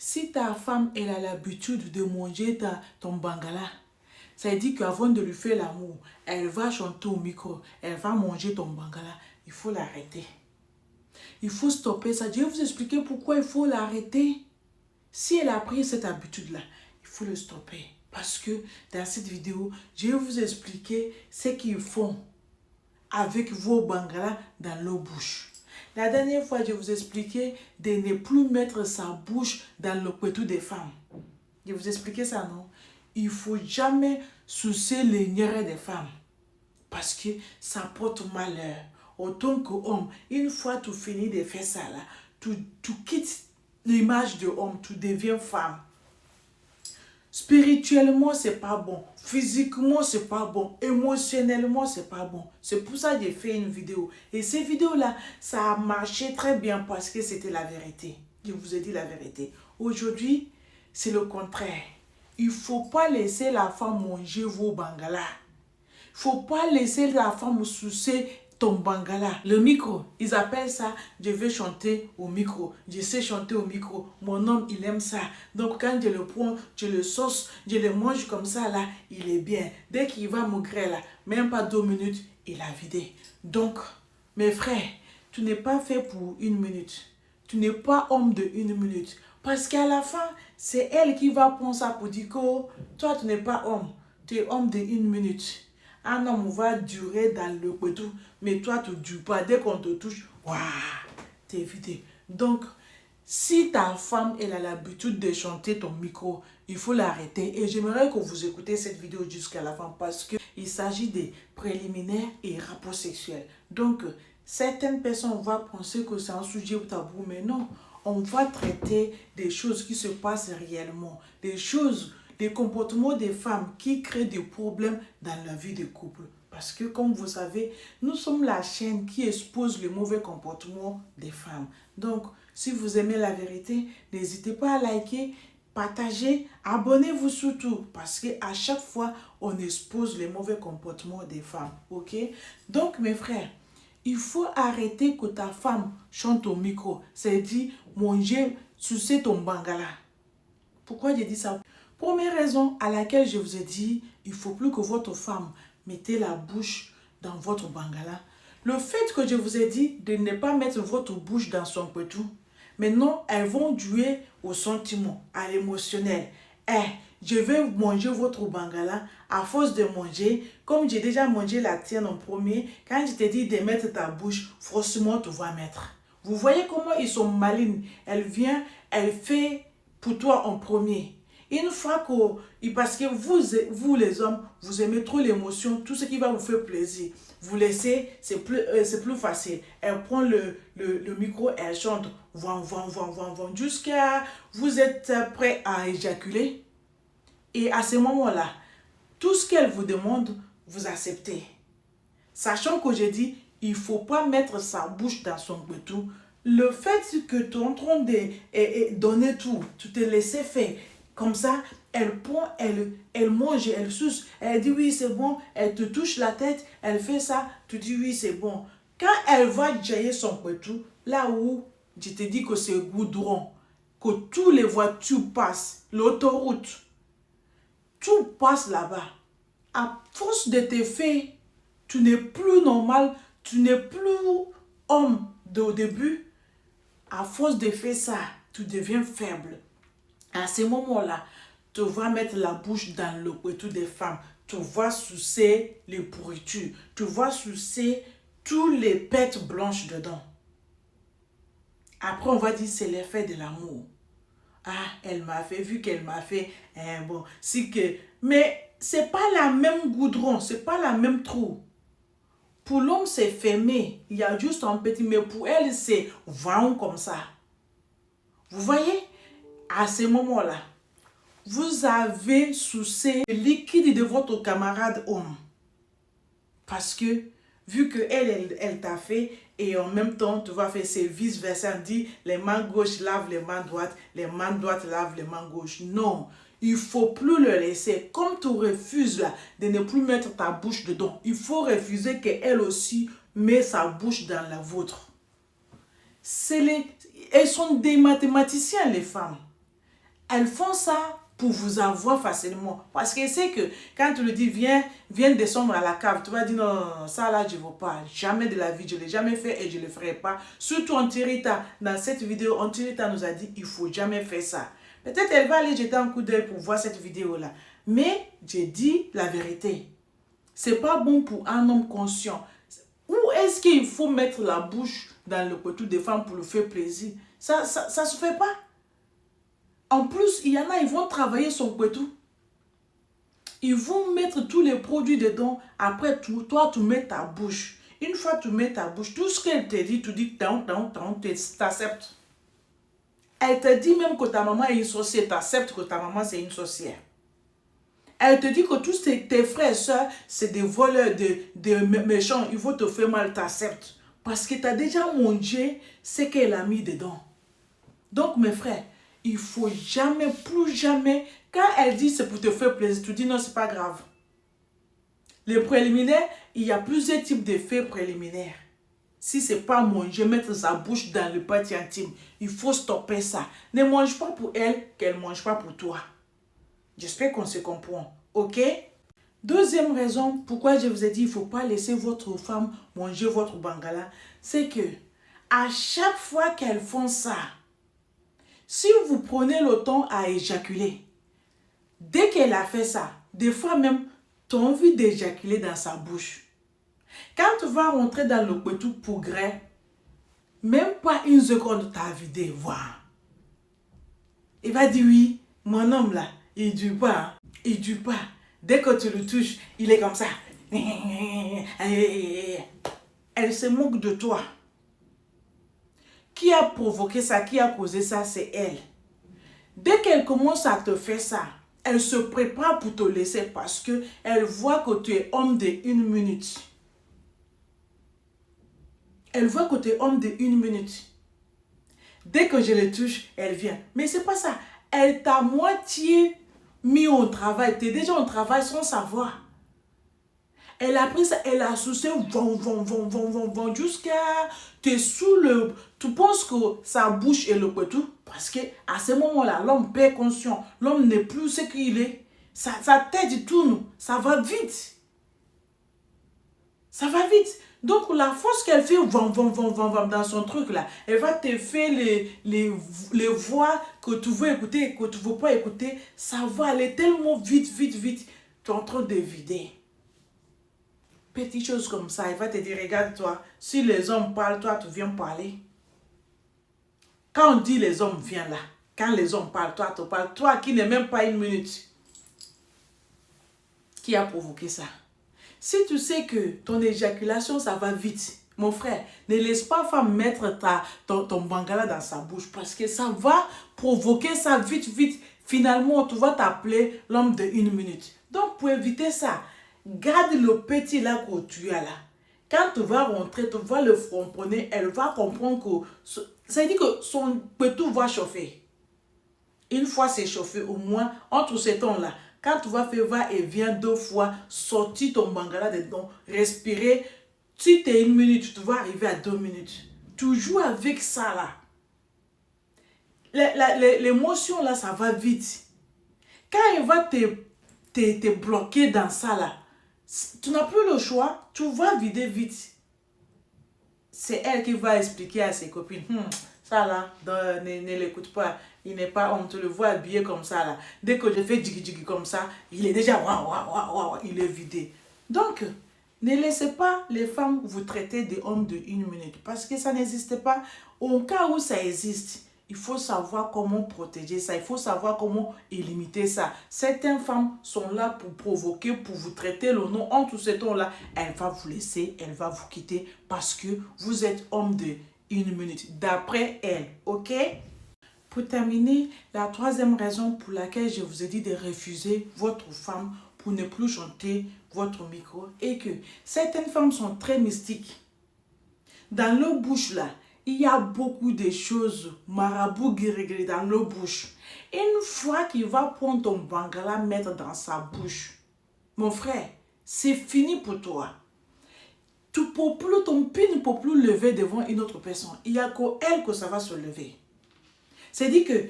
Si ta femme, elle a l'habitude de manger ton bangala, ça veut dire qu'avant de lui faire l'amour, elle va chanter au micro, elle va manger ton bangala. Il faut l'arrêter. Il faut stopper ça. Je vais vous expliquer pourquoi il faut l'arrêter. Si elle a pris cette habitude-là, il faut le stopper. Parce que dans cette vidéo, je vais vous expliquer ce qu'ils font avec vos bangalas dans leur bouche. La dernière fois, je vous expliquais de ne plus mettre sa bouche dans le pétou des femmes. Je vous expliquais ça, non? Il ne faut jamais sucer les nières des femmes. Parce que ça porte malheur. Autant qu'homme, une fois tu finis de faire ça, là, tu quittes l'image de homme, tu deviens femme. Spirituellement, c'est pas bon. Physiquement, c'est pas bon. Émotionnellement, c'est pas bon. C'est pour ça que j'ai fait une vidéo. Et ces vidéos-là, ça a marché très bien parce que c'était la vérité. Je vous ai dit la vérité. Aujourd'hui, c'est le contraire. Il ne faut pas laisser la femme manger vos bangalas. Il ne faut pas laisser la femme sucer ton bangala. Le micro, ils appellent ça, je vais chanter au micro. Je sais chanter au micro. Mon homme, il aime ça. Donc quand je le prends, je le sauce, je le mange comme ça, là, il est bien. Dès qu'il va maigrir, là, même pas 2 minutes, il a vidé. Donc, mes frères, tu n'es pas fait pour 1 minute. Tu n'es pas homme de 1 minute. Parce qu'à la fin, c'est elle qui va prendre ça pour dire que toi, tu n'es pas homme. Tu es homme de 1 minute. Un homme va durer dans le pétou, mais toi, tu ne dures pas. Dès qu'on te touche, waouh, t'es vidé. Donc, si ta femme, elle a l'habitude de chanter ton micro, il faut l'arrêter. Et j'aimerais que vous écoutez cette vidéo jusqu'à la fin parce qu'il s'agit des préliminaires et rapports sexuels. Donc, certaines personnes vont penser que c'est un sujet tabou, mais non. On va traiter des choses qui se passent réellement, des comportements des femmes qui créent des problèmes dans la vie des couples. Parce que, comme vous savez, nous sommes la chaîne qui expose les mauvais comportements des femmes. Donc, si vous aimez la vérité, n'hésitez pas à liker, partager, abonnez-vous surtout. Parce qu'à chaque fois, on expose les mauvais comportements des femmes. Ok? Donc, mes frères, il faut arrêter que ta femme chante au micro. C'est-à-dire, manger, sucer ton bangala. Pourquoi j'ai dit ça? Première raison à laquelle je vous ai dit, il ne faut plus que votre femme mette la bouche dans votre bangala. Le fait que je vous ai dit de ne pas mettre votre bouche dans son pétou, maintenant, elles vont jouer au sentiment, à l'émotionnel. Je vais manger votre bangala. À force de manger, comme j'ai déjà mangé la tienne en premier, quand je t'ai dit de mettre ta bouche, forcément, tu vas mettre. Vous voyez comment ils sont malines. Elle vient, elle fait pour toi en premier. Une fois que, parce que vous les hommes, vous aimez trop l'émotion, tout ce qui va vous faire plaisir, vous laissez, c'est plus facile. Elle prend le micro, elle chante, jusqu'à vous êtes prêt à éjaculer. Et à ce moment-là, tout ce qu'elle vous demande, vous acceptez. Sachant que j'ai dit, il ne faut pas mettre sa bouche dans son pétou. Le fait que tu es en train de donner tout, tu te laisses faire, comme ça, elle prend, elle mange, elle suce, elle dit oui c'est bon, elle te touche la tête, elle fait ça, tu dis oui c'est bon. Quand elle va jaillir son pétou, là où je te dis que c'est goudron, que toutes les voitures passent, l'autoroute, tout passe là-bas. À force de te faire, tu n'es plus normal, tu n'es plus homme au début. À force de faire ça, tu deviens faible. À ce moment-là, tu vas mettre la bouche dans le pétou des femmes. Tu vas sucer les pourritures. Tu vas sucer toutes les pêtes blanches dedans. Après, on va dire c'est l'effet de l'amour. Ah, elle m'a fait, vu qu'elle m'a fait, bon, c'est que... Mais c'est pas la même goudron, c'est pas la même trou. Pour l'homme, c'est fermé. Il y a juste un petit, mais pour elle, c'est vraiment comme ça. Vous voyez? À ce moment-là, vous avez sucé le liquide de votre camarade homme. Parce que, vu qu'elle, elle t'a fait, et en même temps, tu vas faire c'est vice-versa. Dit, les mains gauches lavent les mains droites, les mains droites lavent les mains gauches. Non, il ne faut plus le laisser. Comme tu refuses là, de ne plus mettre ta bouche dedans, il faut refuser qu'elle aussi met sa bouche dans la vôtre. Elles sont des mathématiciens, les femmes. Elles font ça pour vous avoir facilement. Parce que c'est que quand tu lui dis, viens descendre à la cave, tu vas dire, non, ça là, je ne veux pas. Jamais de la vie, je ne l'ai jamais fait et je ne le ferai pas. Surtout Antirita, dans cette vidéo, Antirita nous a dit, il ne faut jamais faire ça. Peut-être elle va aller jeter un coup d'œil pour voir cette vidéo-là. Mais j'ai dit la vérité. C'est pas bon pour un homme conscient. Où est-ce qu'il faut mettre la bouche dans le couteau des femmes pour lui faire plaisir? Ça se fait pas. En plus, il y en a, ils vont travailler son couteau. Ils vont mettre tous les produits dedans. Après, toi, tu mets ta bouche. Une fois que tu mets ta bouche, tout ce qu'elle te dit, tu dis, tu acceptes. Elle te dit même que ta maman est une sorcière, tu acceptes que ta maman c'est une sorcière. Elle te dit que tous tes frères et soeurs, c'est des voleurs, des méchants, ils vont te faire mal, tu acceptes. Parce que tu as déjà mangé ce qu'elle a mis dedans. Donc mes frères, il ne faut jamais, plus jamais, quand elle dit c'est pour te faire plaisir, tu dis non, c'est pas grave. Les préliminaires, il y a plusieurs types d'effets préliminaires. Si ce n'est pas manger, mettre sa bouche dans le parti intime, il faut stopper ça. Ne mange pas pour elle, qu'elle ne mange pas pour toi. J'espère qu'on se comprend, ok? Deuxième raison pourquoi je vous ai dit qu'il ne faut pas laisser votre femme manger votre bangala, c'est que à chaque fois qu'elles font ça, si vous prenez le temps à éjaculer, dès qu'elle a fait ça, des fois même, tu as envie d'éjaculer dans sa bouche. Quand tu vas rentrer dans le couteau pour gré, même pas une seconde, tu as vidé, voilà. Il va dire oui, mon homme là, il ne dure pas, hein. Il ne dure pas. Dès que tu le touches, il est comme ça. Elle se moque de toi. Qui a provoqué ça, qui a causé ça, c'est elle. Dès qu'elle commence à te faire ça, elle se prépare pour te laisser parce qu'elle voit que tu es homme de 1 minute. Elle voit que tu es homme de 1 minute. Dès que je le touche, elle vient. Mais c'est pas ça. Elle t'a moitié mis au travail. Tu es déjà au travail sans savoir. Elle a pris ça, elle a sucé, jusqu'à tu es sous le... Tu penses que sa bouche est le couteau. Parce qu'à ce moment-là, l'homme perd conscience. L'homme n'est plus ce qu'il est. Sa tête tourne. Ça va vite. Ça va vite. Donc, la force qu'elle fait dans son truc là, elle va te faire les voix que tu veux écouter et que tu ne veux pas écouter. Ça va aller tellement vite. Tu es en train de vider. Petite chose comme ça, elle va te dire, regarde-toi, si les hommes parlent, toi, tu viens parler. Quand on dit les hommes, viens là. Quand les hommes parlent, toi, tu parles. Toi qui n'es même pas 1 minute. Qui a provoqué ça? Si tu sais que ton éjaculation, ça va vite, mon frère, ne laisse pas femme mettre ton bangala dans sa bouche parce que ça va provoquer ça vite. Finalement, tu vas t'appeler l'homme de 1 minute. Donc, pour éviter ça, garde le petit là que tu as là. Quand tu vas rentrer, tu vas le fronponner, elle va comprendre que... Ça veut dire que son petit va chauffer. Une fois c'est chauffé, au moins, entre ces temps-là, quand tu vas faire va et viens 2 fois, sortir ton bangala dedans, respirer. Si tu es 1 minute, tu vas arriver à 2 minutes. Tu joues avec ça là. L'émotion là, ça va vite. Quand elle va te bloquer dans ça là, tu n'as plus le choix, tu vas vider vite. C'est elle qui va expliquer à ses copines, ça là, ne l'écoute pas, il n'est pas, on te le voit habillé comme ça là. Dès que je fais djigui comme ça, il est déjà, il est vidé. Donc, ne laissez pas les femmes vous traiter des hommes de 1 minute parce que ça n'existe pas. Au cas où ça existe, il faut savoir comment protéger ça, il faut savoir comment limiter ça. Certaines femmes sont là pour provoquer, pour vous traiter le nom. En tout ce temps-là, elle va vous laisser, elle va vous quitter parce que vous êtes homme de 1 minute. D'après elle, ok? Pour terminer, la troisième raison pour laquelle je vous ai dit de refuser votre femme pour ne plus chanter votre micro est que certaines femmes sont très mystiques. Dans leur bouche là, il y a beaucoup de choses, marabout guéri dans leur bouche. Une fois qu'il va prendre ton bangala, mettre dans sa bouche, mon frère, c'est fini pour toi. Ton pied ne peut plus lever devant une autre personne. Il n'y a qu'elle que ça va se lever. C'est-à-dire que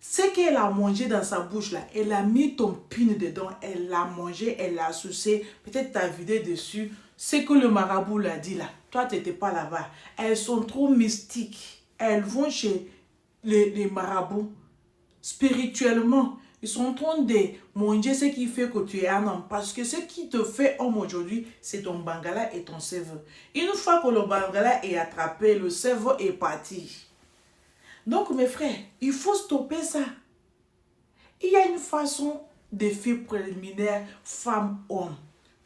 Ce qu'elle a mangé dans sa bouche là, elle a mis ton pin dedans, elle l'a mangé, elle l'a sucé, peut-être t'as vidé dessus. Ce que le marabout l'a dit là, toi tu n'étais pas là-bas. Elles sont trop mystiques. Elles vont chez les marabouts spirituellement. Ils sont en train de manger ce qui fait que tu es un homme. Parce que ce qui te fait homme aujourd'hui, c'est ton bangala et ton cerveau. Une fois que le bangala est attrapé, le cerveau est parti. Donc mes frères, il faut stopper ça. Il y a une façon de faire préliminaire femme-homme.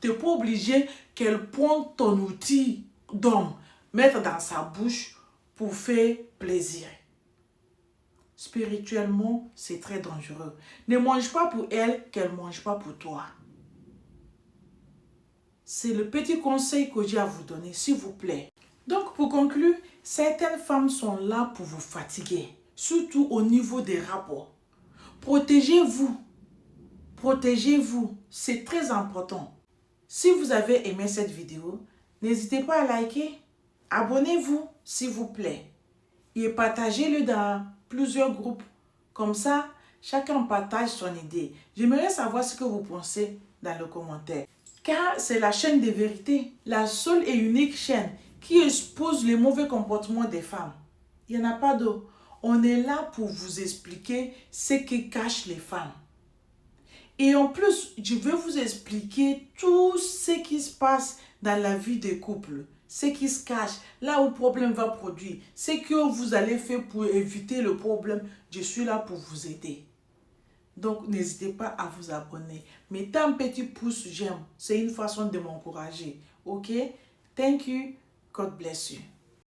Tu n'es pas obligé qu'elle prenne ton outil d'homme, mettre dans sa bouche pour faire plaisir. Spirituellement, c'est très dangereux. Ne mange pas pour elle, qu'elle ne mange pas pour toi. C'est le petit conseil que j'ai à vous donner, s'il vous plaît. Donc, pour conclure, certaines femmes sont là pour vous fatiguer, surtout au niveau des rapports. Protégez-vous. Protégez-vous. C'est très important. Si vous avez aimé cette vidéo, n'hésitez pas à liker. Abonnez-vous, s'il vous plaît. Et partagez-le dans plusieurs groupes. Comme ça, chacun partage son idée. J'aimerais savoir ce que vous pensez dans le commentaire. Car c'est la chaîne des vérités, la seule et unique chaîne qui expose les mauvais comportements des femmes. Il n'y en a pas d'autre. On est là pour vous expliquer ce qui cache les femmes. Et en plus, je vais vous expliquer tout ce qui se passe dans la vie des couples. Ce qui se cache, là où le problème va produire. Ce que vous allez faire pour éviter le problème, je suis là pour vous aider. Donc, n'hésitez pas à vous abonner. Mettez un petit pouce j'aime. C'est une façon de m'encourager. Ok? Thank you. God bless you.